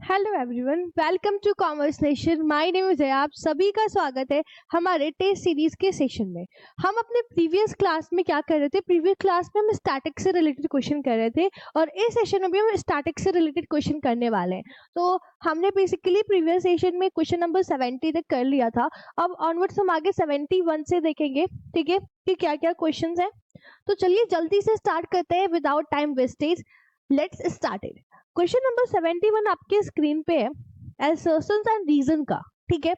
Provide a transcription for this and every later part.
Hello everyone, welcome to conversation. My name is आप सभी का स्वागत है हमारे टेस्ट सीरीज के सेशन में। हम अपने प्रीवियस क्लास में क्या कर रहे थे? प्रीवियस क्लास में हम स्टैटिक से रिलेटेड क्वेश्चन कर रहे थे और इस सेशन में भी हम स्टैटिक से रिलेटेड क्वेश्चन करने वाले हैं। तो हमने बेसिकली प्रीवियस सेशन में क्वेश्चन नंबर 70 तक कर लिया था। अब ऑनवर्ड्स हम आगे 71 से देखेंगे, ठीक है, कि क्या क्या क्वेश्चन है। तो चलिए जल्दी से स्टार्ट करते हैं without time wastage. Let's start it. Question number 71 आपके स्क्रीन पे है, assertions एंड रीजन का। ठीक है,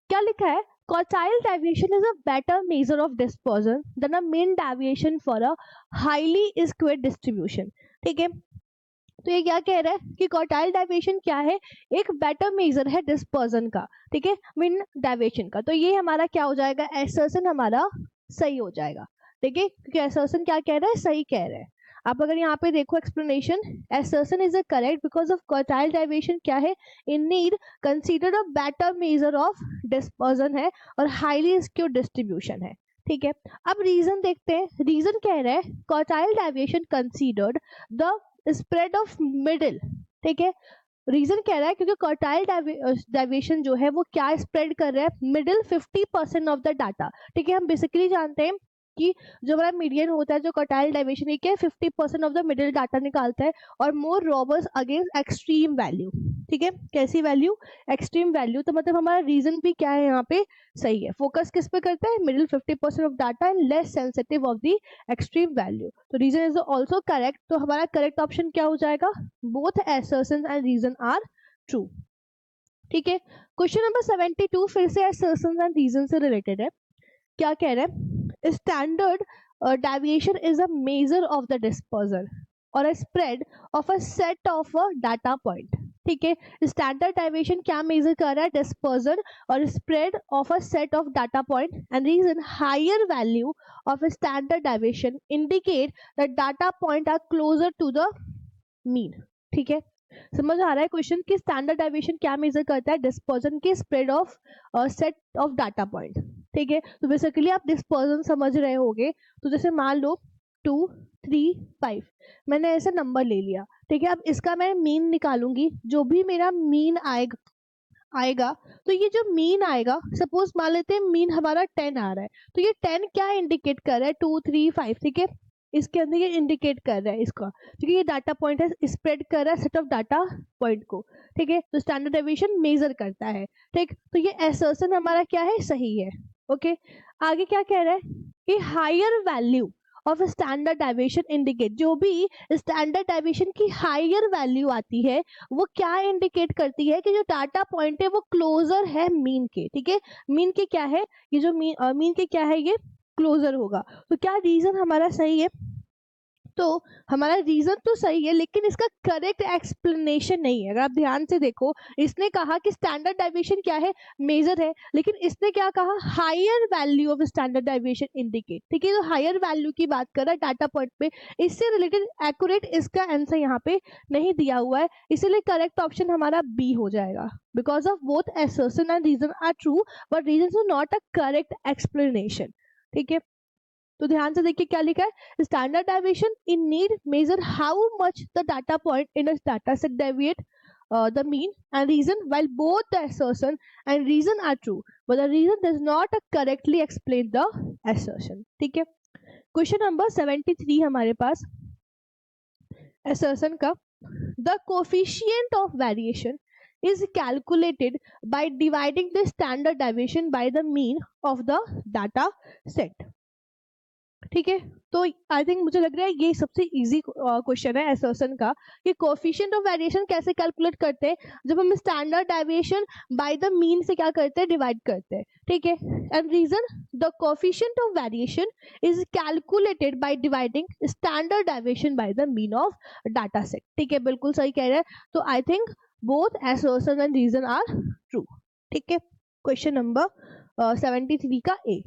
क्या लिखा है? Quartile deviation is a better measure of dispersion than a mean deviation for a highly squared distribution. ठीक है, तो ये क्या कह रहा है कि क्वार्टाइल डेविएशन क्या है? एक बेटर मेजर है डिस्पर्जन का, ठीक है, मीन डेविएशन का। तो ये हमारा क्या हो जाएगा? assertion हमारा सही हो जाएगा। ठीक है, क्योंकि assertion क्या कह रहा है? सही कह रहा है। आप अगर यहाँ पे देखो explanation, assertion is a correct because of quartile deviation क्या है? In need consider a better measure of dispersion है और हाईली स्क्यूड डिस्ट्रीब्यूशन है। ठीक है, अब रीजन देखते हैं। रीजन कह रहा है quartile deviation considered the spread of middle. ठीक है, रीजन कह रहा है क्योंकि क्वार्टाइल डेविएशन जो है वो क्या स्प्रेड कर रहा है? Middle 50% of the data. ठीक है, हम बेसिकली जानते हैं कि जो हमारा मीडियन होता है, जो क्वार्टाइल डेविएशन ये क्या है? 50% ऑफ द मिडिल डाटा निकालता है और मोर रॉबर्स अगेंस्ट एक्सट्रीम वैल्यू। ठीक है, कैसी वैल्यू? Extreme value. तो मतलब हमारा रीजन भी क्या है यहाँ पे? सही है। फोकस किस पे करता है? Middle 50% of data and less sensitive of the extreme value. तो रीजन इज ऑल्सो करेक्ट। तो हमारा करेक्ट ऑप्शन क्या हो जाएगा? Both assertions and reason are true. ठीक है, क्वेश्चन नंबर 72 फिर से assertions एंड रीजन से रिलेटेड है। क्या कह रहे हैं? Standard deviation is a measure of the dispersion और a spread of a set of a data point. ठीक है, स्टैंडर्ड डेविएशन क्या मेजर कर रहा है? डिस्पर्जन और spread of a set of data point. And reason higher value of a standard deviation indicate that data point are closer to the mean। ठीक है, समझ आ रहा है क्वेश्चन कि स्टैंडर्ड डेविएशन क्या मेजर करता है? डिस्पर्जन के spread of set of data point. ठीक है, तो बेसिकली आप डिस्पर्जन समझ रहे होगे। तो जैसे मान लो 2 3 5 मैंने ऐसे नंबर ले लिया। ठीक है, अब इसका मैं मीन निकालूंगी। जो भी मेरा मीन आएगा तो ये जो मीन आएगा, सपोज मान लेते हैं मीन हमारा 10 आ रहा है, तो ये 10 क्या इंडिकेट कर रहा है? 2 3 5। ठीक है, इसके अंदर ये इंडिकेट कर रहा है इसका, क्योंकि ये डाटा पॉइंट है, स्प्रेड कर रहा है सेट ऑफ डाटा पॉइंट को। ठीक है, तो स्टैंडर्ड डेविएशन मेजर करता है। ठीक, तो ये assertion हमारा क्या है? सही है। ओके, आगे क्या कह रहा है कि higher value of standard deviation indicate, जो भी स्टैंडर्ड डेविएशन की हायर वैल्यू आती है वो क्या इंडिकेट करती है? कि जो डाटा पॉइंट है वो क्लोजर है मीन के। ठीक है, मीन के क्या है? ये जो मीन के क्या है? ये क्लोजर होगा। तो क्या रीजन हमारा सही है? तो हमारा रीजन तो सही है, लेकिन इसका करेक्ट एक्सप्लेनेशन नहीं है। अगर आप ध्यान से देखो, इसने कहा कि स्टैंडर्ड डेविएशन क्या है? मेजर है, लेकिन इसने क्या कहा? Higher value of standard deviation indicate. ठीक है, तो हायर वैल्यू की बात कर रहा है डाटा पॉइंट पे, इससे रिलेटेड एक्यूरेट इसका आंसर यहाँ पे नहीं दिया हुआ है, इसीलिए करेक्ट ऑप्शन हमारा बी हो जाएगा। Because of both assertion and reason are true but reason is not a correct explanation. ठीक है, तो ध्यान से देखिए क्या लिखा है? Standard deviation in need measure how much the data point in a data set deviate the mean and reason, while both the assertion and reason are true but the reason does not correctly explain the assertion। ठीक है, question number 73 हमारे पास assertion का। the coefficient of variation is calculated by dividing the standard deviation by the mean of the data set। ठीक है, तो I think मुझे लग रहा है ये सबसे इजी क्वेश्चन है assertion का कि कोफिशिएंट ऑफ वेरिएशन कैसे कैलकुलेट करते हैं? जब हम standard deviation by the mean से क्या करते हैं? डिवाइड करते हैं। ठीक है, and reason the coefficient of variation is calculated by dividing standard deviation by the mean of data set. ठीक है, बिल्कुल सही कह रहे हैं। तो I think both assertion and reason are true. ठीक है, क्वेश्चन नंबर 73 का ए।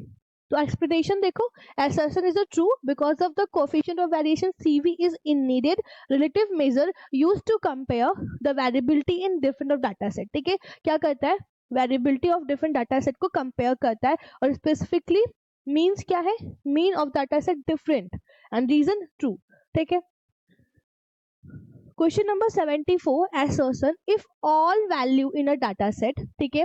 तो एक्सप्लेनेशन देखो, assertion is a true because of the coefficient of variation CV is in needed relative measure used to compare the variability in different of data set। ठीक है, क्या करता है? variability of different data set को compare करता है और specifically means क्या है? mean of data set different and reason true। ठीक है, question number 74 assertion if all value in a data set, ठीक है,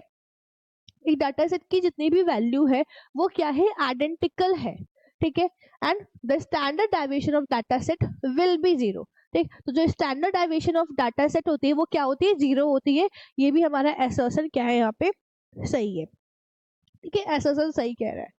एक डाटा सेट की जितनी भी वैल्यू है वो क्या है, आइडेंटिकल है, ठीक है, and the standard deviation of data set will be zero, ठीक। तो जो standard deviation of data set होती है वो क्या होती है, जीरो होती है। ये भी हमारा assertion क्या है, यहाँ पे सही है, ठीक है, assertion सही कह रहा है।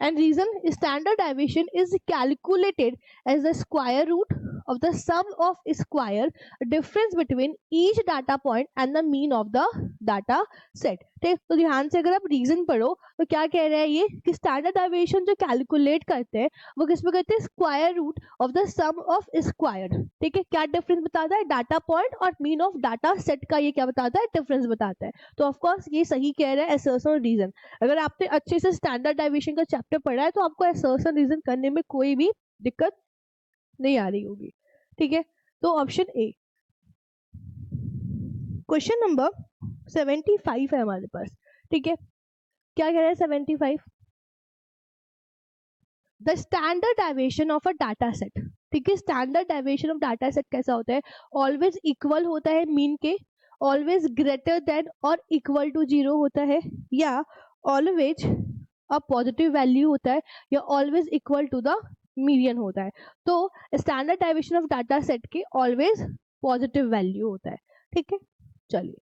And reason, standard deviation is calculated as the square root of the sum of square difference between each data point and the mean of the data set, ठीक। तो ध्यान से अगर आप रीजन पढ़ो तो क्या कह रहा है ये कि स्टैंडर्ड डेविएशन जो कैलकुलेट करते हैं वो किसमें करते हैं, square root of the sum of square, ठीक है। क्या डिफरेंस बताता है, डाटा पॉइंट और मीन ऑफ डाटा सेट का ये क्या बताता है, डिफरेंस बताता है। तो ऑफ कोर्स ये सही कह रहा है assertion रीजन। अगर आपने अच्छे से स्टैंडर्ड डेविएशन का चैप्टर पढ़ा है तो आपको assertion रीजन करने में कोई भी दिक्कत नहीं आ रही होगी, ठीक है। तो ऑप्शन ए। क्वेश्चन नंबर 75 है हमारे पास, ठीक है, क्या कह रहा है 75, the standard deviation of a data set, ठीक है। Standard deviation of data set कैसा होता है, ऑलवेज इक्वल होता है मीन के, ऑलवेज ग्रेटर देन और इक्वल टू जीरो होता है, या ऑलवेज अ पॉजिटिव वैल्यू होता है, या always equal to the median होता है। तो standard deviation of data set के ऑलवेज पॉजिटिव वैल्यू होता है, ठीक है। चलिए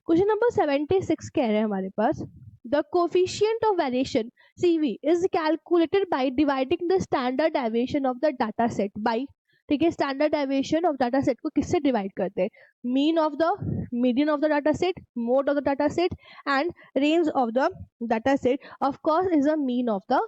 क्वेश्चन नंबर 76 कह रहे हैं हमारे पास, the coefficient of variation CV is calculated by dividing the standard deviation of the data set by, ठीक है। Standard deviation of data set को किससे डिवाइड करते हैं, mean of the, median of the data set, mode of the data set and range of the data set, of course is the mean of the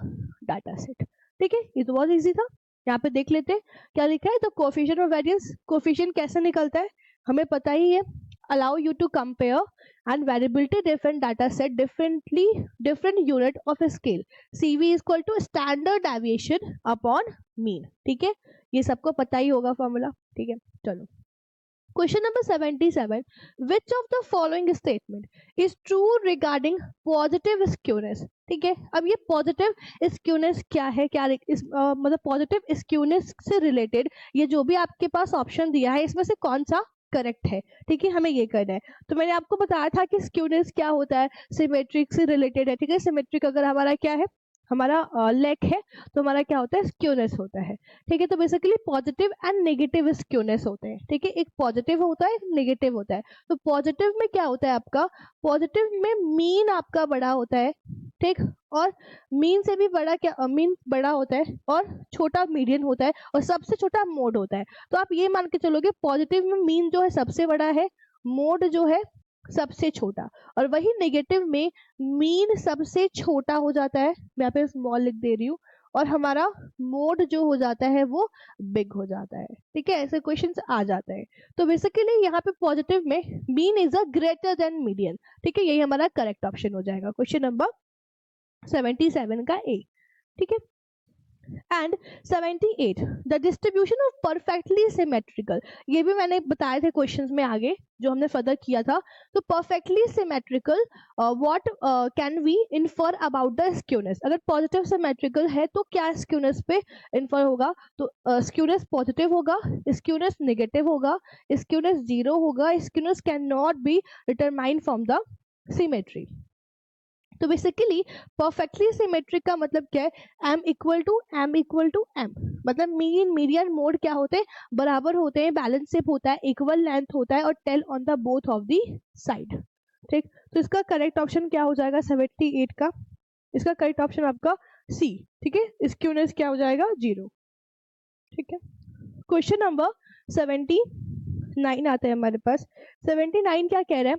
data set, ठीक है। ये तो बहुत easy था। यहाँ पे देख लेते हैं क्या लिखा है, the coefficient of variance, coefficient कैसे निकलता है हमें पता ही है, allow you to compare and variability different data set different unit of a scale, CV is equal to standard deviation upon mean, ठीक है, ये सबको पता ही होगा फॉर्मूला, ठीक है। चलो question number 77, which of the following statement is true regarding positive skewness, ठीक है। अब ये पॉजिटिव स्क्यूनेस क्या है, क्या मतलब पॉजिटिव स्क्यूनेस से रिलेटेड ये जो भी आपके पास ऑप्शन दिया है इसमें से कौन सा करेक्ट है, ठीक है, हमें ये करना है। तो मैंने आपको बताया था कि स्क्यूनेस क्या होता है, सिमेट्रिक से रिलेटेड है, ठीक है। सिमेट्रिक अगर हमारा क्या है, हमारा लेग है तो हमारा क्या होता है, स्क्यूनेस होता है, ठीक है। तो basically positive and negative skewness होते हैं, ठीक है। एक पॉजिटिव होता है, एक नेगेटिव होता है। तो पॉजिटिव में क्या होता है आपका, पॉजिटिव में मीन आपका बड़ा होता है, ठीक, और मीन से भी बड़ा क्या, मीन बड़ा होता है और छोटा मीडियन होता है और सबसे छोटा मोड होता है। तो आप ये मान के चलोगे पॉजिटिव में मीन जो है सबसे बड़ा है, मोड जो है सबसे छोटा, और वही नेगेटिव में मीन सबसे छोटा हो जाता है, मैं यहाँ पे स्मॉल लिख दे रही हूँ, और हमारा मोड जो हो जाता है वो बिग हो जाता है, ठीक है। ऐसे क्वेश्चंस आ जाते हैं। तो बेसिकली यहाँ पे पॉजिटिव में mean is a greater than median, ठीक है, यही हमारा करेक्ट ऑप्शन हो जाएगा क्वेश्चन नंबर 77 का ए, ठीक है। And 78, the distribution of perfectly symmetrical, ये भी मैंने बताए थे क्वेश्चंस में आगे जो हमने फर्दर किया था। तो perfectly symmetrical what can we infer about the skewness, अगर पॉजिटिव सिमेट्रिकल है तो क्या स्क्यूनेस पे इन्फर होगा, तो स्क्यूनेस पॉजिटिव होगा, स्क्यूनेस नेगेटिव होगा, स्क्यूनेस जीरो होगा, skewness can not be determined from the symmetry. तो बेसिकली परफेक्टली सिमेट्रिक का मतलब क्या है, m इक्वल टू m, मतलब मीन मीडियन मोड क्या होते हैं, बराबर होते हैं, बैलेंस शिप होता है, इक्वल लेंथ होता है और tail on the both of the side, ठीक। तो इसका करेक्ट ऑप्शन क्या हो जाएगा 78 का, इसका करेक्ट ऑप्शन आपका सी, ठीक है। स्क्यूनेस क्या हो जाएगा, जीरो, ठीक है। क्वेश्चन नंबर 79 आता है हमारे पास। 79 क्या कह रहा है,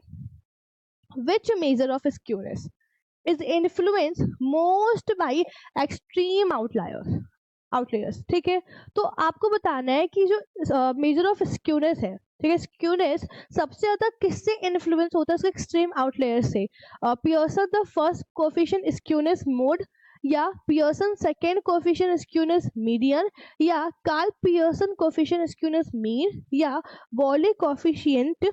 which measure of skewness is influenced most by extreme outliers, ठीक है। तो आपको बताना है कि जो मेजर ऑफ स्क्यूनेस है, ठीक है, स्क्यूनेस सबसे ज्यादा किससे इन्फ्लुएंस होता है, उसके एक्सट्रीम आउटलायर से, Pearson the first coefficient skewness mode, या Pearson second coefficient skewness median, या Karl Pearson coefficient skewness mean, या Bowley coefficient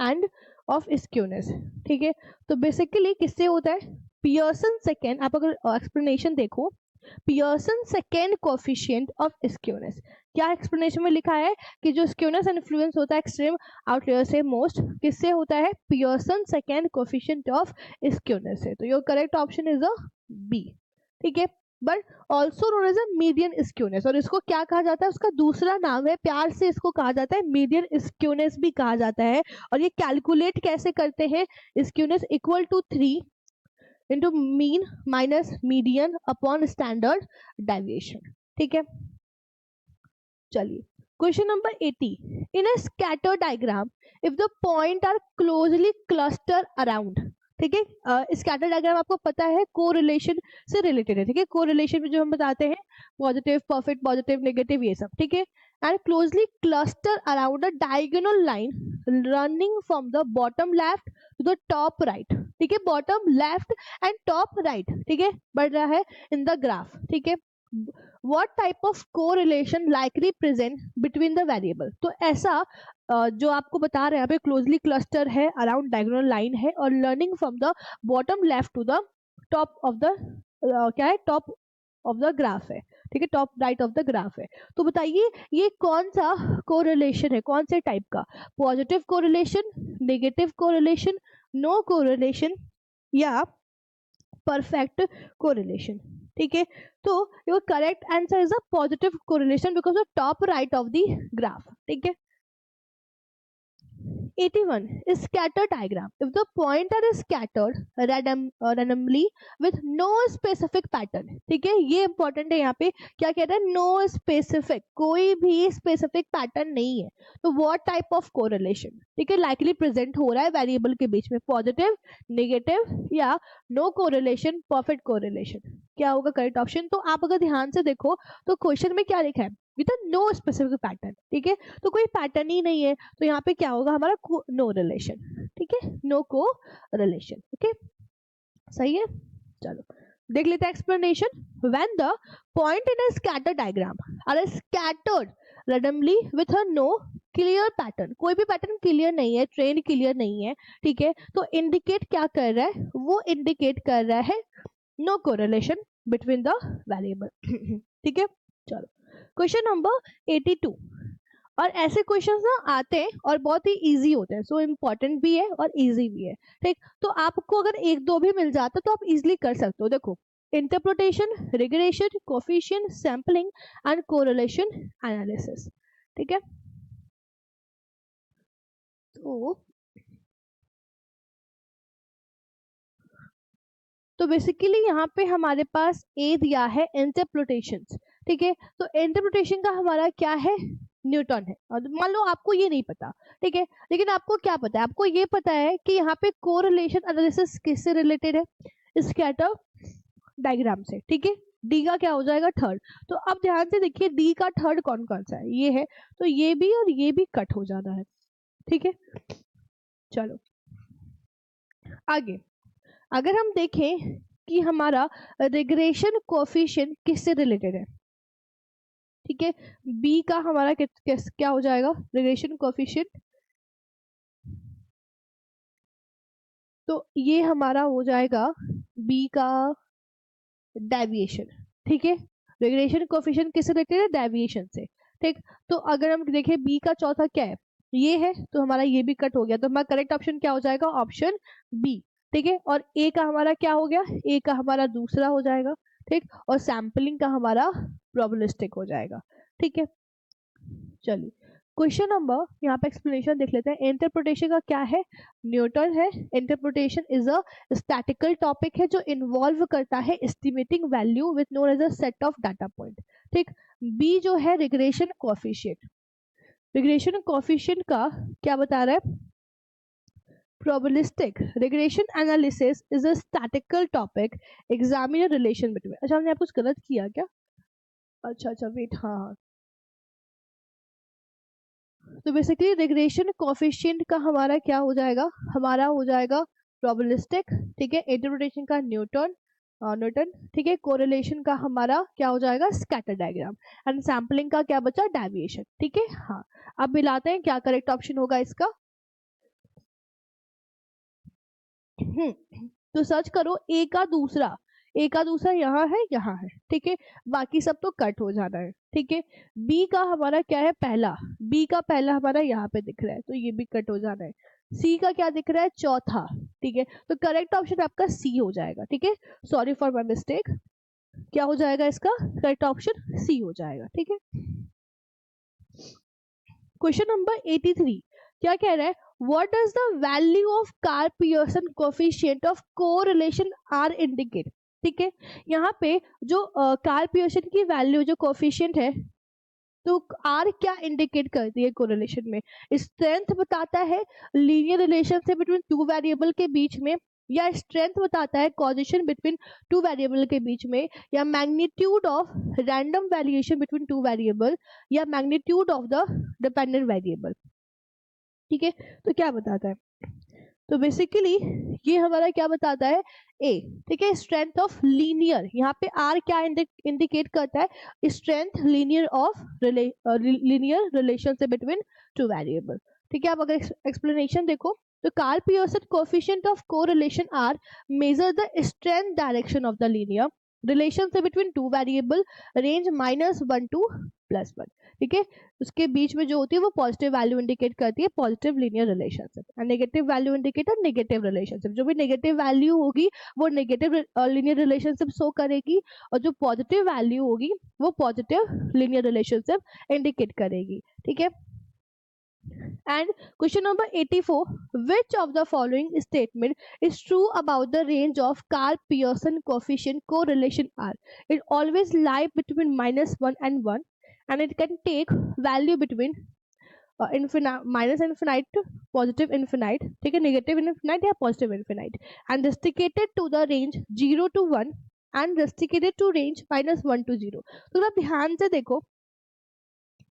and of skewness, ठीक है। तो बेसिकली किससे होता है, पियर्सन सेकेंड, आप अगर एक्सप्लेनेशन देखो Pearson second coefficient of skewness. क्या एक्सप्लेनेशन में लिखा है कि जो स्क्यूनेस इन्फ्लुएंस होता है एक्सट्रीम आउटलेयर से मोस्ट किससे होता है? Pearson second coefficient of skewness से। तो your correct option is a B. ठीक है, but also known as a median skewness, और इसको क्या कहा जाता है? उसका दूसरा नाम है, प्यार से इसको कहा जाता है मीडियन स्क्यूनेस भी कहा जाता है। और ये कैलकुलेट कैसे करते हैं? Skewness equal to 3 into mean minus median upon standard deviation. ठीक है, चलिए question number 80। In a scatter diagram if the point are closely cluster around. ठीक है, स्कैटर डायग्राम आपको पता है कोरिलेशन से रिलेटेड है। ठीक है, कोरिलेशन में जो हम बताते हैं पॉजिटिव, परफेक्ट पॉजिटिव, नेगेटिव, ये सब। ठीक है, and closely cluster around a diagonal line running from the bottom left to the top right. ठीक है, bottom left and top right, ठीक है, बढ़ रहा है इन द ग्राफ। ठीक है, what type of correlation likely present between the variable। तो ऐसा जो आपको बता रहे हैं यहाँ पे क्लोजली क्लस्टर है, अराउंड डायगोनल लाइन है, और learning from the bottom left to the top of the क्या है? टॉप ऑफ द ग्राफ है। ठीक है, top right of the graph है। तो बताइए ये कौन सा कोरिलेशन है, कौन से टाइप का? Positive correlation, negative correlation, no correlation, या परफेक्ट कोरिलेशन। ठीक है, तो your correct answer is a positive correlation because of top right of the graph. ठीक है, 81 is scatter diagram. If the pointer is scattered randomly with no specific pattern, ठीक है, ये important है। यहाँ पे क्या कह रहा है? नो स्पेसिफिक, कोई भी स्पेसिफिक पैटर्न नहीं है। तो व्हाट टाइप ऑफ कोरिलेशन, ठीक है, लाइकली प्रेजेंट हो रहा है वेरिएबल के बीच में? पॉजिटिव, नेगेटिव, या नो कोरिलेशन, परफेक्ट कोरिलेशन? क्या होगा करेक्ट ऑप्शन? तो आप अगर ध्यान से देखो तो क्वेश्चन में क्या लिखा है? With no specific pattern. ठीक है, तो कोई पैटर्न ही नहीं है, तो यहाँ पे क्या होगा हमारा? No relation. ठीक है, नो को रिलेशन। ओके, सही है। चलो देख लेते हैं explanation. When the point in a scatter diagram are scattered randomly with a no clear pattern, कोई भी पैटर्न क्लियर नहीं है, ट्रेंड क्लियर नहीं है। ठीक है, तो इंडिकेट क्या कर रहा है? वो इंडिकेट कर रहा है no correlation between the variable. ठीक है, चलो क्वेश्चन नंबर 82। और ऐसे क्वेश्चंस ना आते हैं और बहुत ही इजी होते हैं, सो इम्पोर्टेंट भी है और इजी भी है। ठीक, तो आपको अगर एक दो भी मिल जाता तो आप इजीली कर सकते हो। देखो, interpretation, regression, coefficient, sampling and correlation analysis. ठीक है, तो बेसिकली यहाँ पे हमारे पास ए दिया है इंटरप्रिटेशन। ठीक है, तो इंटरप्रिटेशन का हमारा क्या है? न्यूटन है। और मान लो आपको ये नहीं पता, ठीक है, लेकिन आपको क्या पता है? आपको ये पता है कि यहाँ पे कोरिलेशन एनालिसिस किससे रिलेटेड है? स्कैटर डायग्राम से। ठीक है, डी का क्या हो जाएगा? थर्ड। तो अब ध्यान से देखिए डी का थर्ड कौन कौन सा है? ये है, तो ये भी और ये भी कट हो जाना है। ठीक है, चलो आगे अगर हम देखें कि हमारा रिग्रेशन कोफिशिएंट किससे रिलेटेड है? ठीक है, बी का हमारा क्या हो जाएगा? Regression coefficient. तो ये हमारा हो जाएगा बी का डेविएशन। ठीक है, रिग्रेशन कोफिशिएंट किससे रिलेटेड है? डेविएशन से। ठीक, तो अगर हम देखें बी का चौथा क्या है? ये है, तो हमारा ये भी कट हो गया, तो हमारा करेक्ट ऑप्शन क्या हो जाएगा? Option B. ठीक है, और ए का हमारा क्या हो गया? ए का हमारा दूसरा हो जाएगा। ठीक, और सैम्पलिंग का हमारा प्रोबेबिलिस्टिक हो जाएगा। ठीक है, चलिए क्वेश्चन नंबर यहाँ पे एक्सप्लेनेशन देख लेते हैं। इंटरप्रिटेशन का क्या है? न्यूटन है। Interpretation is a statical topic है जो इन्वॉल्व करता है estimating value with known as a set of data point. ठीक, बी जो है रिग्रेशन कोएफिशिएंट। रिग्रेशन कोएफिशिएंट का क्या बता रहा है? Probabilistic regression analysis is a statistical topic examine a relation between। अच्छा हमने कुछ गलत किया क्या? अच्छा वेट, हाँ। तो बेसिकली रिग्रेशन कोएफिशिएंट का हमारा क्या हो जाएगा? हमारा हो जाएगा प्रोबेबिलिस्टिक। ठीक है, इंटरप्रिटेशन का न्यूटन। ठीक है, कोरिलेशन का हमारा क्या हो जाएगा? Scatter diagram. एंड सैम्पलिंग का क्या बचा? डेविएशन। ठीक है, हाँ। अब मिलाते हैं क्या करेक्ट ऑप्शन होगा इसका। तो सर्च करो ए का दूसरा। ए का दूसरा यहाँ है, ठीक है, बाकी सब तो कट हो जाना है, ठीक है। बी का हमारा क्या है, पहला, बी का पहला हमारा यहाँ पे दिख रहा है, तो ये भी कट हो जाना है। सी का क्या दिख रहा है, चौथा, ठीक है, तो करेक्ट ऑप्शन आपका सी हो जाएगा, ठीक है। सॉरी फॉर माई मिस्टेक, क्या हो जाएगा इसका करेक्ट ऑप्शन, सी हो जाएगा, ठीक है। क्वेश्चन नंबर 83 क्या कह रहा है, what does the value of Karl Pearson coefficient of correlation R indicate, ठीक है। यहाँ पे जो कार्ल पियर्सन की वैल्यू जो कोएफिशिएंट है, तो आर क्या इंडिकेट करती है कोरिलेशन में, स्ट्रेंथ बताता है लीनियर रिलेशन से बिटवीन टू वेरिएबल के बीच में, या स्ट्रेंथ बताता है कॉजेशन बिटवीन टू वेरिएबल के बीच में, या magnitude of random variation between two variable, या magnitude of the dependent variable, ठीक है। तो क्या बताता है, तो बेसिकली ये हमारा क्या बताता है, ए, ठीक है, स्ट्रेंथ ऑफ लीनियर, यहाँ पे आर क्या इंडिकेट करता है, strength linear of linear relation से बिटवीन टू वेरिएबल, ठीक है। आप अगर एक्सप्लेनेशन देखो, तो Karl Pearson coefficient of correlation are measure the strength direction of the linear relation से between two variable range -1 to +1, ठीक है। उसके बीच में जो होती है वो पॉजिटिव वैल्यू इंडिकेट करती है positive linear relationship, and negative value indicator negative relationship, जो भी नेगेटिव वैल्यू होगी वो नेगेटिव लीनियर रिलेशनशिप शो करेगी, और जो पॉजिटिव वैल्यू होगी वो पॉजिटिव लीनियर रिलेशनशिप इंडिकेट करेगी, ठीक है। And question number 84, which of the following statement is true about the range of Karl Pearson coefficient correlation R? It always lie between -1 and 1, and it can take value between minus infinite to positive infinite, ठीक है, negative infinite या positive infinite, and restricted to the range 0 to 1 and restricted to range -1 to 0. तो आप ध्यान से देखो,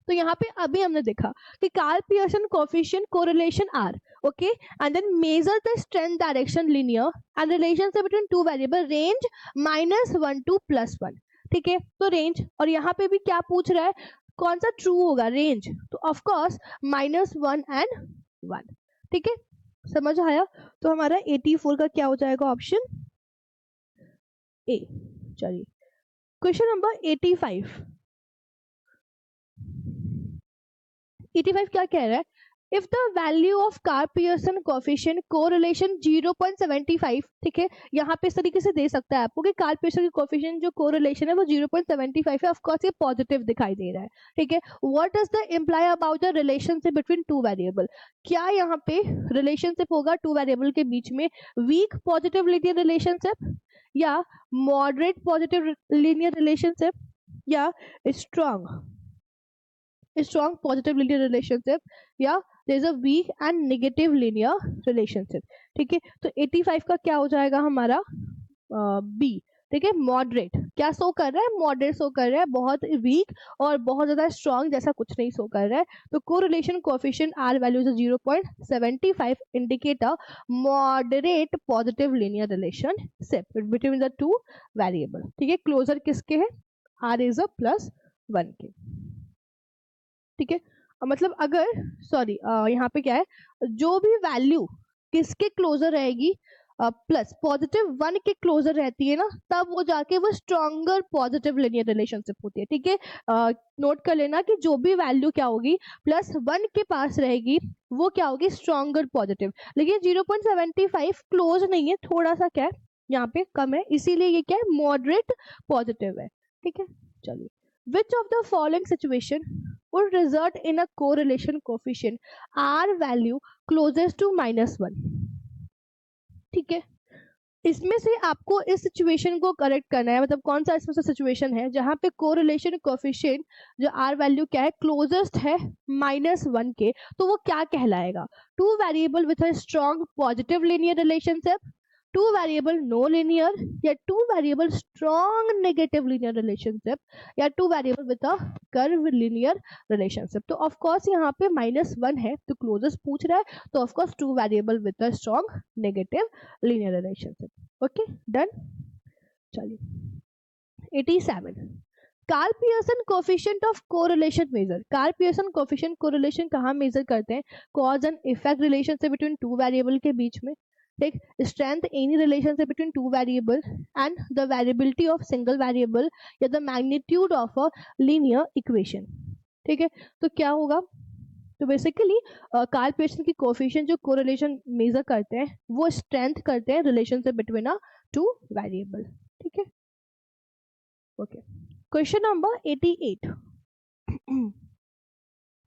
तो यहाँ पे अभी हमने देखा कि Karl Pearson coefficient correlation R, okay, and then measure the strength direction linear and relationship between two variable range -1 to +1, ठीक है। तो रेंज, और यहाँ पे भी क्या पूछ रहा है, कौन सा ट्रू होगा, रेंज, तो ऑफ कोर्स -1 and 1, ठीक है, समझ आया। तो हमारा 84 का क्या हो जाएगा ऑप्शन ए। चलिए क्वेश्चन नंबर 85 क्या कह रहा है, if the value of Karl Pearson coefficient correlation 0.75, ठीक है, यहाँ पे इस तरीके से दे सकता है आपको कि कार्ल पियर्सन की कोएफिशिएंट जो कोरिलेशन है वो 0.75 है, ऑफ कोर्स ये पॉजिटिव दिखाई दे रहा है, ठीक है। What does the imply about the relationship between two variable, क्या यहाँ पे रिलेशनशिप होगा टू वेरिएबल के बीच में, वीक पॉजिटिव लीनियर रिलेशनशिप, या मॉडरेट पॉजिटिव लीनियर रिलेशनशिप, या strong positive linear relationship, या there is a weak and negative linear relationship, ठीक है। तो 85 का क्या हो जाएगा हमारा बी, ठीक है, मॉडरेट, क्या शो कर रहा है, मॉडरेट शो कर रहा है, बहुत वीक और बहुत ज्यादा स्ट्रॉन्ग जैसा कुछ नहीं शो कर रहा है। तो correlation coefficient R value is 0.75 indicate a moderate positive linear relationship between the two variable, ठीक है। क्लोजर किसके है, आर इज अ +1 के, ठीक है। मतलब अगर सॉरी यहाँ पे क्या है, जो भी वैल्यू किसके क्लोजर रहेगी, प्लस +1 के क्लोजर रहती है ना, तब वो जाके वो स्ट्रॉन्गर पॉजिटिव लिनियर रिलेशनशिप होती है, ठीक है। नोट कर लेना कि जो भी वैल्यू क्या होगी +1 के पास रहेगी वो क्या होगी, स्ट्रॉन्गर पॉजिटिव, लेकिन 0.75 क्लोज नहीं है, थोड़ा सा क्या है यहाँ पे कम है, इसीलिए ये क्या है, मॉडरेट पॉजिटिव है, ठीक है। चलिए, which of the following situation would result in a correlation coefficient R value closest to -1, ठीक है। इसमें से आपको इस सिचुएशन को करेक्ट करना है, मतलब कौन सा इसमें से सिचुएशन है जहां पे कोरिलेशन कोएफिशिएंट जो R वैल्यू क्या है, क्लोजेस्ट है -1 के, तो वो क्या कहलाएगा, two variable with a strong positive linear relationship, two variable no linear, या two variable strong negative linear relationship, या two variable with a curve linear relationship. तो ऑफ कोर्स यहाँ पे -1 है तो क्लोजेस्ट पूछ रहा है, तो of course two variable with a strong negative linear relationship, okay done. चलिए 87, Karl Pearson coefficient of correlation measure, Karl Pearson coefficient correlation कहाँ मेजर करते हैं, cause and effect relationship between two variable के बीच में, ठीक, strength any relationship between two variable and the variability of single variable या the magnitude of a linear equation. ठीक है, तो क्या होगा, तो बेसिकली कार्ल पियर्सन की कोफिशिएंट जो कोरिलेशन मेजर करते हैं वो स्ट्रेंथ करते हैं relationship between a to variable. ठीक है, okay. Question number 88.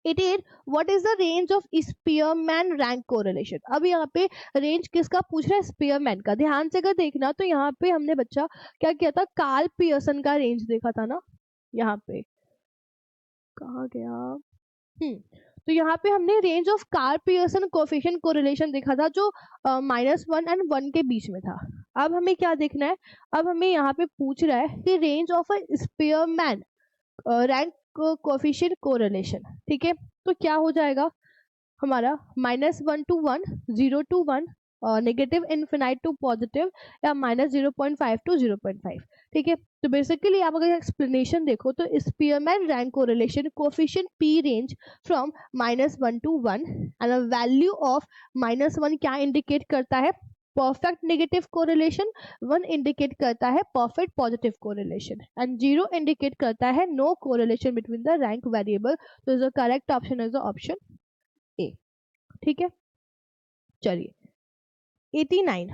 88, what is the range of Spearman rank correlation. अब यहाँ पे रेंज किसका पूछ रहा है, स्पीयरमैन का. ध्यान से अगर देखना तो यहाँ पे हमने बच्चा क्या किया था, कार्ल पियर्सन का रेंज देखा था ना. यहाँ पे कहाँ गया, तो यहाँ पे हमने range of Karl Pearson coefficient correlation देखा था जो -1 एंड 1 के बीच में था. अब हमें क्या देखना है, अब हमें यहाँ पे पूछ रहा है कि range of a Spearman rank coefficient correlation. ठीक है, तो क्या हो जाएगा हमारा -1 to 1, 0 to 1, negative infinite to positive या -0.5 to 0.5. ठीक है, तो बेसिकली आप अगर एक्सप्लेनेशन देखो तो Spearman rank correlation coefficient p range from -1 to 1 and a value of -1 क्या इंडिकेट करता है, परफेक्ट नेगेटिव कोरिलेशन, 1 इंडिकेट करता है perfect positive correlation and 0 indicate करता है no correlation between the rank variable. तो the correct option is the option A. ठीक है, चलिए 89.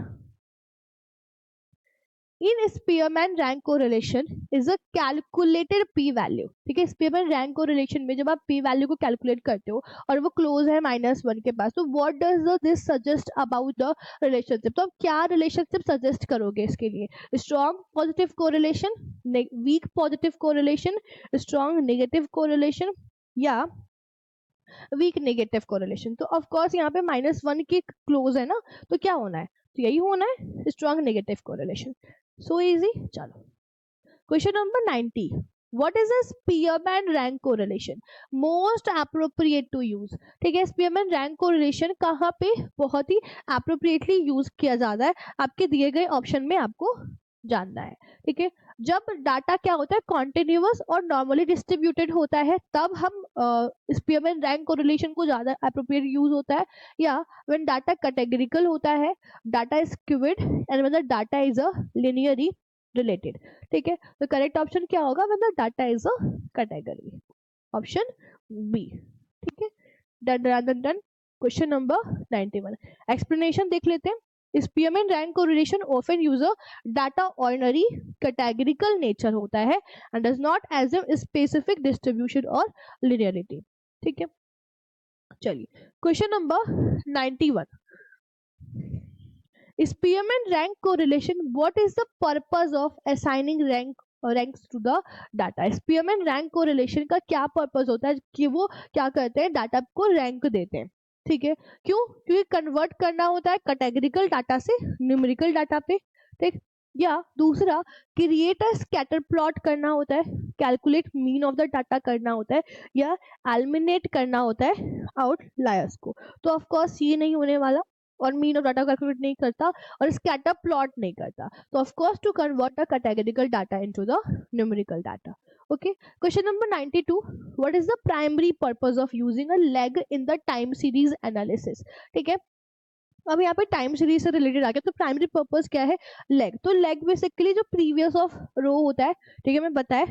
In Spearman rank correlation is a calculated p value. ठीक है, Spearman rank correlation में जब आप p value को कैलकुलेट करते हो और वो क्लोज है -1 के पास, तो what does this suggest about the relationship. तो आप क्या रिलेशनशिप सजेस्ट करोगे इसके लिए, strong positive correlation, weak positive correlation, strong negative correlation या वीक नेगेटिव कोरिलेशन. तो ऑफ कोर्स यहाँ पे -1 के क्लोज है ना, तो क्या होना है, तो यही होना है strong negative correlation. So easy. चलो question number 90. What is a Spearman rank correlation? Most appropriate to use. ठीक है, Spearman rank correlation कहाँ पे बहुत ही appropriately यूज किया जाता है, आपके दिए गए ऑप्शन में आपको जानना है. ठीक है, जब डाटा क्या होता है कॉन्टिन्यूअस और नॉर्मली डिस्ट्रीब्यूटेड होता है तब हम स्पीयरमैन रैंक कोरिलेशन को ज्यादा एप्रोप्रिएट यूज होता है, या व्हेन डाटा कैटेगरिकल होता है, data is skewed and when the data is a linearly related. ठीक है, तो करेक्ट ऑप्शन क्या होगा, when the data is a category, option B. ठीक है, डन. Question number 91. एक्सप्लेनेशन देख लेते हैं. Spearman rank correlation often use a data ordinary categorical nature होता है and does not assume specific distribution or linearity. ठीक है, चलिए question number 91. Spearman rank correlation, what is the purpose of assigning ranks to the data. Spearman rank correlation का क्या purpose होता है कि वो क्या करते हैं, डाटा को रैंक देते हैं. ठीक है, क्यों, क्योंकि कन्वर्ट करना होता है कैटेगरिकल डाटा से न्यूमेरिकल डाटा पे. ठीक, या दूसरा क्रिएट अ स्कैटर प्लॉट करना होता है, calculate mean of the data करना होता है, या एलिमिनेट करना होता है आउटलायर्स को. तो ऑफ कोर्स ये नहीं होने वाला, और मीन ऑफ डाटा कैलकुलेट नहीं करता और स्कैटर प्लॉट नहीं करता. तो of course to convert the categorical data into the numerical data. Okay, question number 92. What is the primary purpose of using a lag in the time series analysis. ठीक है, अब यहाँ पे टाइम सीरीज से related आ गया, तो primary purpose क्या है, लेग. तो लेग बेसिकली जो प्रीवियस ऑफ रो होता है, ठीक है, मैं बताया,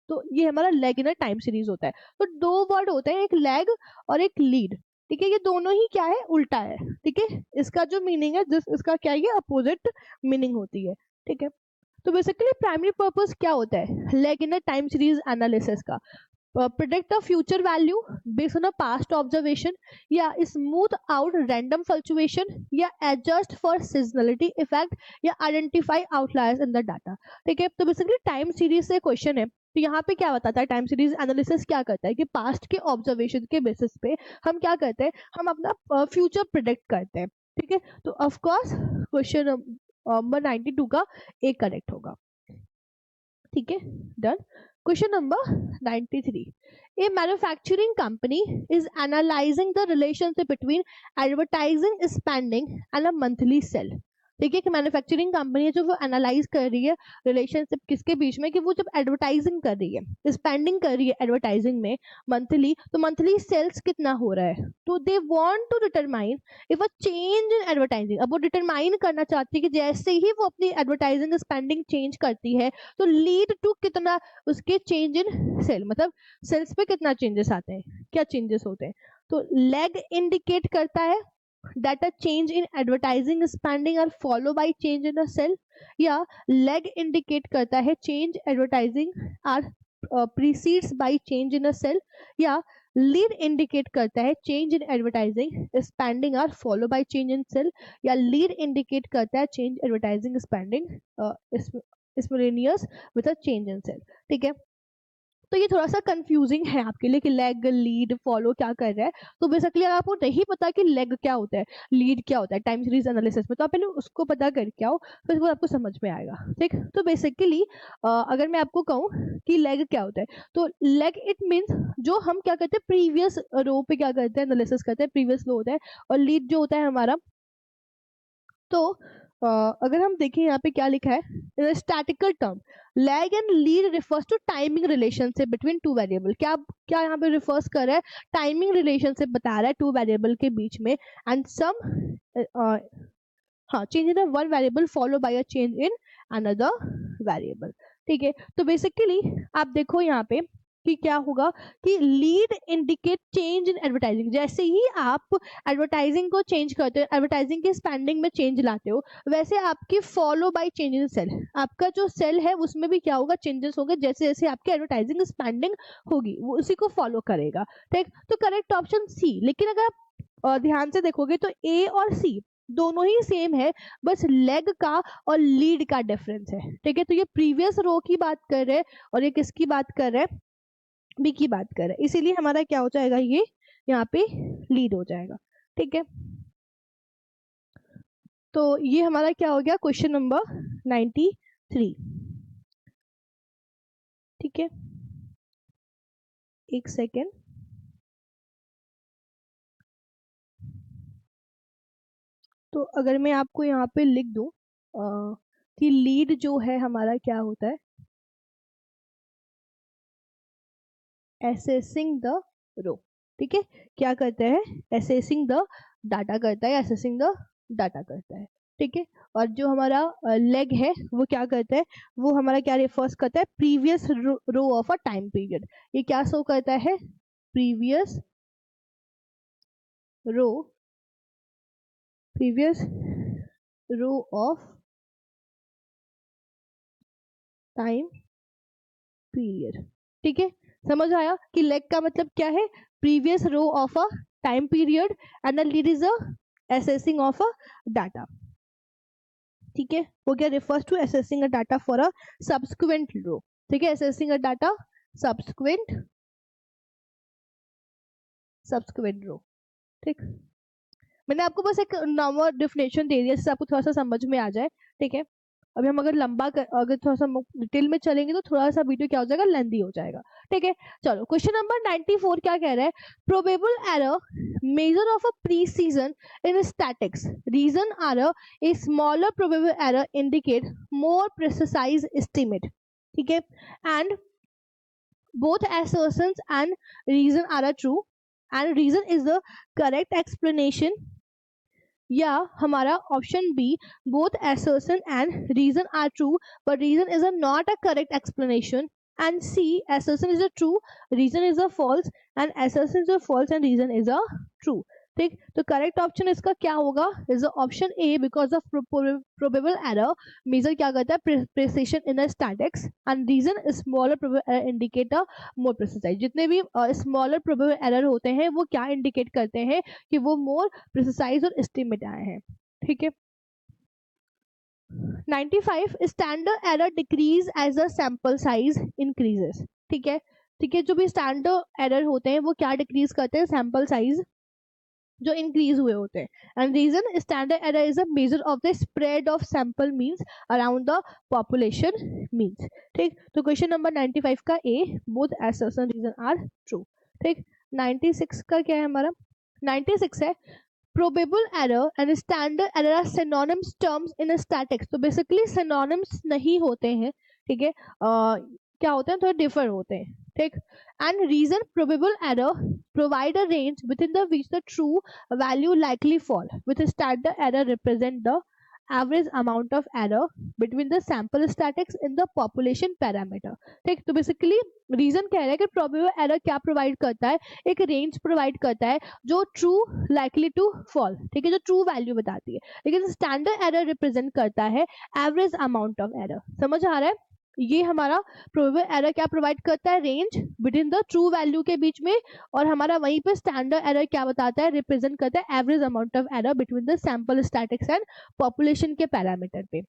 तो ये हमारा lag in a time series होता है. तो दो वर्ड होते हैं, एक लेग और एक लीड. ठीक है, ये दोनों ही क्या है, उल्टा है. ठीक है, इसका जो मीनिंग है इसका क्या है, अपोजिट मीनिंग होती है. ठीक है, तो बेसिकली प्राइमरी पर्पस क्या होता है leg in a time series analysis का, predict the future value based on a past observation, या smooth out random fluctuation, या adjust for seasonality effect, या identify outliers in the data. ठीक है, तो बेसिकली टाइम सीरीज से question है, तो यहाँ पे क्या बताता है, टाइम सीरीज एनालिसिस क्या करता है कि पास्ट के ऑब्जर्वेशन के बेसिस पे हम क्या करते हैं, हम अपना फ्यूचर प्रिडिक्ट करते हैं. ठीक है, तो ऑफ कोर्स क्वेश्चन नंबर 92 का एक करेक्ट होगा. ठीक है, done. Question number 93. A manufacturing company is analyzing the relationship between advertising spending and a monthly sale. ठीक है, कि मैन्युफैक्चरिंग कंपनी है जो वो एनालाइज कर रही है रिलेशनशिप किसके बीच में, कि वो जब एडवर्टाइजिंग कर रही है, स्पेंडिंग कर रही है एडवर्टाइजिंग में मंथली, तो मंथली सेल्स कितना हो रहा है, तो they want to determine if a change in advertising, अब वो डिटरमाइन करना चाहती है कि जैसे ही वो अपनी एडवर्टाइजिंग स्पेंडिंग चेंज करती है तो लीड टू कितना उसके चेंज इन सेल, मतलब सेल्स पे कितना चेंजेस आते हैं, क्या चेंजेस होते हैं। तो लेग इंडिकेट करता है that a change in advertising spending are follow by change in a cell, या leg indicate करता है change advertising are precedes by change in a cell, या lead indicate करता है change in advertising spending are follow by change in cell, या lead indicate करता है change advertising spending is miscellaneous with a change in cell। ठीक है, तो ये थोड़ा सा कंफ्यूजिंग है आपके लिए कि लेग लीड फॉलो क्या कर रहा है। तो बेसिकली अगर आपको नहीं पता कि लेग क्या होता है, लीड क्या होता है टाइम सीरीज एनालिसिस में, तो आप पहले उसको पता करके आओ, फिर वो आपको समझ में आएगा। ठीक, तो बेसिकली अगर मैं आपको कहूँ कि लेग क्या होता है, तो लेग इट मीन्स जो हम क्या करते हैं प्रीवियस रो पे क्या करते हैं एनालिसिस करते हैं, प्रीवियस रो होता है, और लीड जो होता है हमारा, तो अगर हम देखें यहाँ पे क्या लिखा है statical term, lag and lead refers to timing relationship between two variable, क्या क्या यहाँ पे रिफर्स कर रहा है, टाइमिंग रिलेशनशिप बता रहा है टू वेरिएबल के बीच में, एंड सम हाँ change in one variable follow by a change in another variable. ठीक है, तो बेसिकली आप देखो यहाँ पे कि क्या होगा कि lead indicate change in advertising, जैसे ही आप एडवर्टाइजिंग को चेंज करते हो, एडवर्टाइजिंग की स्पेंडिंग में चेंज लाते हो, वैसे आपकी follow by change in sale, आपका जो सेल है उसमें भी क्या होगा चेंजेस होंगे, जैसे जैसे आपकी एडवर्टाइजिंग स्पेंडिंग होगी वो उसी को फॉलो करेगा। ठीक, तो करेक्ट ऑप्शन सी। लेकिन अगर आप ध्यान से देखोगे तो ए और सी दोनों ही सेम है, बस लेग का और लीड का डिफरेंस है। ठीक है, तो ये प्रीवियस रो की बात कर रहे हैं और ये किसकी बात कर रहे हैं, बी की बात कर रहे हैं, इसीलिए हमारा क्या हो जाएगा ये यहाँ पे लीड हो जाएगा। ठीक है, तो ये हमारा क्या हो गया क्वेश्चन नंबर 93। ठीक है, एक सेकेंड, तो अगर मैं आपको यहाँ पे लिख दूं कि लीड जो है हमारा क्या होता है, एसेसिंग द रो। ठीक है, क्या करता है, एसेसिंग द डाटा करता है, एसेसिंग द डाटा करता है। ठीक है, और जो हमारा लेग है वो क्या करता है, वो हमारा क्या रेफर्स करता है, previous row of a time period, ये क्या शो करता है, previous row, previous row of time period. ठीक है, समझ आया कि लेग का मतलब क्या है, previous row of a time period, and lead is a accessing of a data. ठीक है, वो क्या refers to accessing a data for a subsequent row. ठीक है, accessing a data subsequent row. ठीक, मैंने आपको बस एक नॉर्मल डेफिनेशन दे दिया जिससे आपको थोड़ा सा समझ में आ जाए। ठीक है, अभी हम अगर अगर थोड़ा सा डिटेल में चलेंगे तो थोड़ा सा वीडियो क्या हो जाएगा, लेंदी हो जाएगा। ठीक है, चलो क्वेश्चन नंबर 94 क्या कह रहा है, probable error measure of a precision in statistics, reason are a smaller probable error indicate more precise estimate. ठीक है, and both assertions and reason are true and reason is the correct explanation, या हमारा option B both assertion and reason are true but reason is not a correct explanation, and C assertion is a true, reason is a false, and assertion is a false and reason is a true। ठीक, तो correct option इसका क्या होगा, is option A, because of probable error measure क्या करता है precision in statistics, and reason smaller probable error indicate more precise. जितने भी स्मॉलर प्रोबेबल एरर होते हैं वो क्या इंडिकेट करते हैं कि वो मोर प्रिसाइज और एस्टिमेट आए हैं। ठीक है, 95 standard error decrease as a sample size increases. ठीक है, ठीक है, जो भी स्टैंडर्ड एरर होते हैं वो क्या डिक्रीज करते हैं, सैंपल साइज जो इंक्रीज हुए होते हैं, and reason standard error is a measure of the spread of sample means around the population means. ठीक, तो क्वेश्चन नंबर 95 का A, both assertion reason are true. ठीक, 96 का क्या है हमारा, 96 है probable error and standard error are synonymous terms in statics. तो basically synonyms नहीं होते हैं, ठीक है, क्या होते हैं, थोड़े डिफर होते हैं, ठीक. And reason probable error provide a range within the which the true value likely fall, with standard error represent the average amount of error between the sample statics in the population parameter, ठीक. तो basically reason कह रहा है कि probable error क्या provide करता है, एक रेंज प्रोवाइड करता है जो ट्रू लाइकली टू फॉल, ठीक है, जो ट्रू वैल्यू बताती है, लेकिन स्टैंडर्ड एरर रिप्रेजेंट करता है एवरेज अमाउंट ऑफ एरर. समझ आ रहा है. ये हमारा प्रोबेबल एरर क्या प्रोवाइड करता है, range between the true value के बीच में, और हमारा वहीं पे स्टैंडर्ड एरर क्या बताता है, रिप्रेजेंट करता है average amount of error between the sample statics and population के पैरामीटर पे.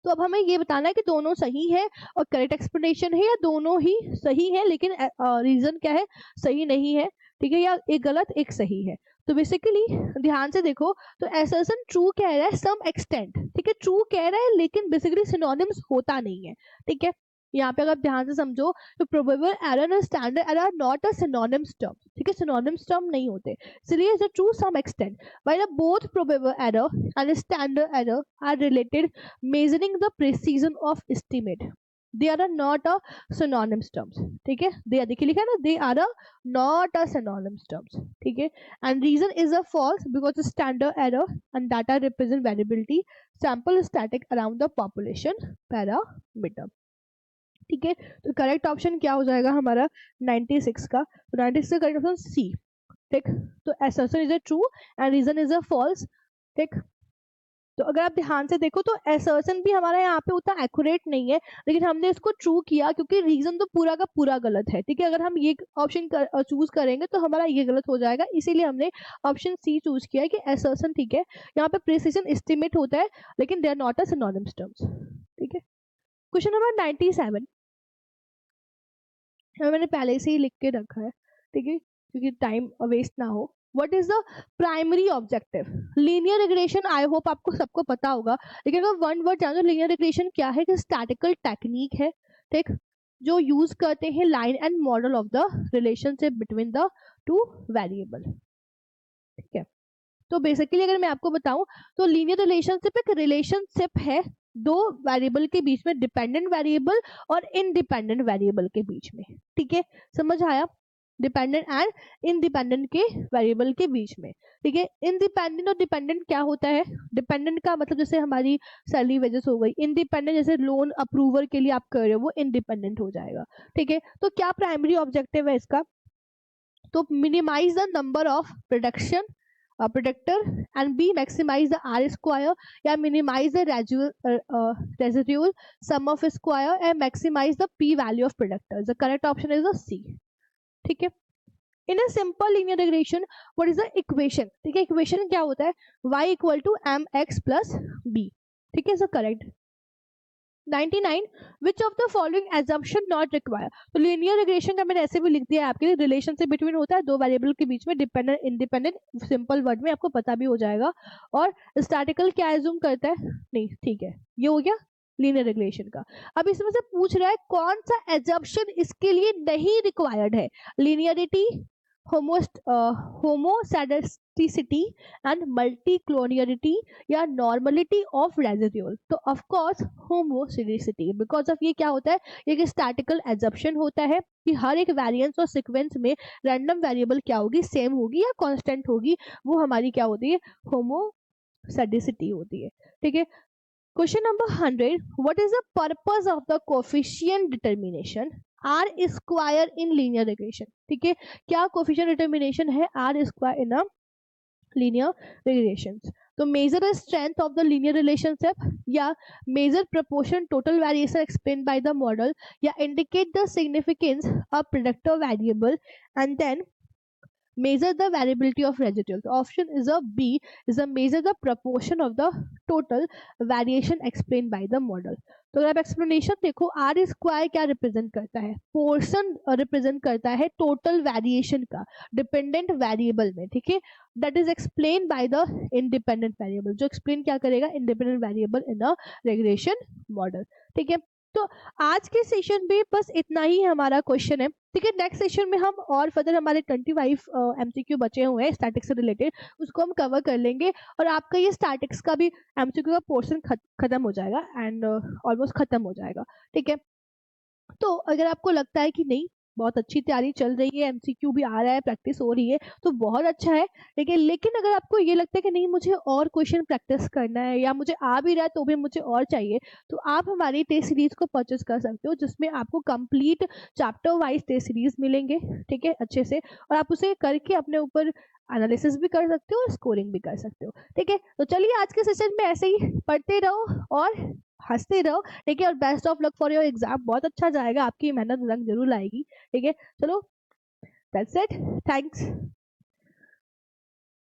तो अब हमें ये बताना है कि दोनों सही है और करेक्ट एक्सप्लेनेशन है, या दोनों ही सही है लेकिन रीजन क्या है, सही नहीं है, ठीक है, या एक गलत एक सही है. तो बेसिकली ध्यान से देखो, तो असर्शन ट्रू कह रहा है सम एक्सटेंट, ठीक है, ट्रू कह रहा है लेकिन बेसिकली सिनोनिम्स होता नहीं है, ठीक है. यहाँ पे अगर ध्यान से समझो तो प्रोबेबल एरर और standard error not a synonyms term, ठीक है, सिनोनिम्स टर्म नहीं होते, इसलिए is true some extent, while both probable error and standard error are related measuring the precision of estimate, they are not a synonymous terms, ठीक है, they are देखिए लिखा है ना, they are a not a synonymous terms, ठीक है. And reason is a false because the standard error and data represent variability sample static around the population parameter, ठीक है. तो करेक्ट ऑप्शन क्या हो जाएगा हमारा 96 का, तो 96 का करेक्ट ऑप्शन सी, ठीक. तो assertion is a true and reason is a false, ठीक. तो अगर आप ध्यान से देखो तो असर्शन भी हमारा यहाँ पे उतना एक्यूरेट नहीं है, लेकिन हमने इसको ट्रू किया क्योंकि रीजन तो पूरा का पूरा गलत है, ठीक है. अगर हम ये ऑप्शन चूज करेंगे तो हमारा ये गलत हो जाएगा, इसीलिए हमने ऑप्शन सी चूज किया है कि असर्शन, ठीक है, यहाँ पे प्रिसिजन एस्टिमेट होता है लेकिन they are not a synonyms terms, ठीक है. क्वेश्चन नंबर 97 मैंने पहले से ही लिख के रखा है, ठीक है, क्योंकि टाइम वेस्ट ना हो. What is the primary objective linear regression. I hope आपको सबको पता होगा, लेकिन अगर वन वर्ड जानो, लीनियर रिग्रेशन क्या है, कि स्टैटिकल टेक्निक है, ठीक, जो यूज करते हैं line and model of the relationship between the two variable, ठीक है. तो बेसिकली अगर मैं आपको बताऊं तो लीनियर रिलेशनशिप एक रिलेशनशिप है दो वेरिएबल के बीच में, डिपेंडेंट वेरिएबल और इंडिपेंडेंट वेरिएबल के बीच में, ठीक है. समझ आया, डिपेंडेंट एंड इंडिपेंडेंट के वेरिएबल के बीच में, ठीक है. इंडिपेंडेंट और डिपेंडेंट क्या होता है, डिपेंडेंट का मतलब जैसे हमारी सैलरी वेजेस हो गई, इंडिपेंडेंट जैसे लोन अप्रूवल के लिए आप कर रहे हो वो इंडिपेंडेंट हो जाएगा, ठीक है. तो क्या प्राइमरी ऑब्जेक्टिव है इसका, तो minimize the number of production predictor and B maximize the R square या minimize the residual sum of square and maximize the P value of predictor. The correct option is the C, ठीक है. In a simple linear regression, what is the equation, ठीक है, equation क्या होता है, y equal to mx plus b, ठीक है. So correct. 99 which of the following assumption not require. तो लीनियर रिग्रेशन का मैंने ऐसे भी लिख दिया है आपके लिए, रिलेशनशिप बिटवीन होता है दो वेरिएबल के बीच में, डिपेंडेंट इंडिपेंडेंट, सिंपल वर्ड में आपको पता भी हो जाएगा. और स्टैटिकल क्या एज्यूम करता है, नहीं, ठीक है, ये हो गया लीनियर रिग्रेशन का. अब इसमें से पूछ रहा है कौन सा एजम्पशन इसके लिए नहीं रिक्वायर्ड है, लीनियरिटी, होमोसैडिसिटी एंड मल्टीक्लोनियरिटी या नॉर्मलिटी ऑफ रेजिड्यूल. तो ऑफ कोर्स होमोसैडिसिटी, बिकॉज ऑफ ये क्या होता है, ये स्टैटिकल एजम्पशन होता है कि हर एक वेरिएंस और सीक्वेंस में रैंडम वेरिएबल क्या होगी, सेम होगी या कांस्टेंट होगी, वो हमारी क्या होती है, होमोसैडिसिटी होती है, ठीक है. Question number 100 what is the purpose of the coefficient determination R square in linear regression, ठीक है. क्या कोएफिशिएंट डिटर्मिनेशन है R square in a linear regression. तो measure the strength of the linear relationship, या measure proportion total variation explain by the model, या indicate the significance of predictor variable, and then measure the variability of residual. The option is a B, is a measure the proportion of the total variation explained by the model. तो अगर आप explanation देखो, are square क्या represent करता है, portion represent करता है total variation का डिपेंडेंट वेरिएबल में, ठीक है. That is explain by the independent variable, जो एक्सप्लेन क्या करेगा, independent variable in a regression model, ठीक है. तो आज के सेशन में बस इतना ही हमारा क्वेश्चन है, ठीक है। नेक्स्ट सेशन में हम और फर्दर हमारे 25 एमसीक्यू बचे हुए हैं स्टैटिक्स से रिलेटेड, उसको हम कवर कर लेंगे और आपका ये स्टैटिक्स का भी एमसीक्यू का पोर्शन खत्म हो जाएगा एंड ऑलमोस्ट खत्म हो जाएगा, ठीक है। तो अगर आपको लगता है कि नहीं बहुत अच्छी तैयारी चल रही है, एमसीक्यू भी आ रहा है, प्रैक्टिस हो रही है, तो बहुत अच्छा है, ठीक है। लेकिन अगर आपको ये लगता है कि नहीं मुझे और क्वेश्चन प्रैक्टिस करना है या मुझे आ भी रहा है तो भी मुझे और चाहिए, तो आप हमारी टेस्ट सीरीज को परचेज कर सकते हो, जिसमें आपको complete chapter wise test series मिलेंगे, ठीक है, अच्छे से। और आप उसे करके अपने ऊपर एनालिसिस भी कर सकते हो और स्कोरिंग भी कर सकते हो, ठीक है। तो चलिए आज के सेशन में ऐसे ही पढ़ते रहो और हंसते रहो, ठीक है। और best of luck for your exam, बहुत अच्छा जाएगा, आपकी मेहनत रंग जरूर लाएगी, ठीक है। चलो, दैट्स इट, थैंक्स।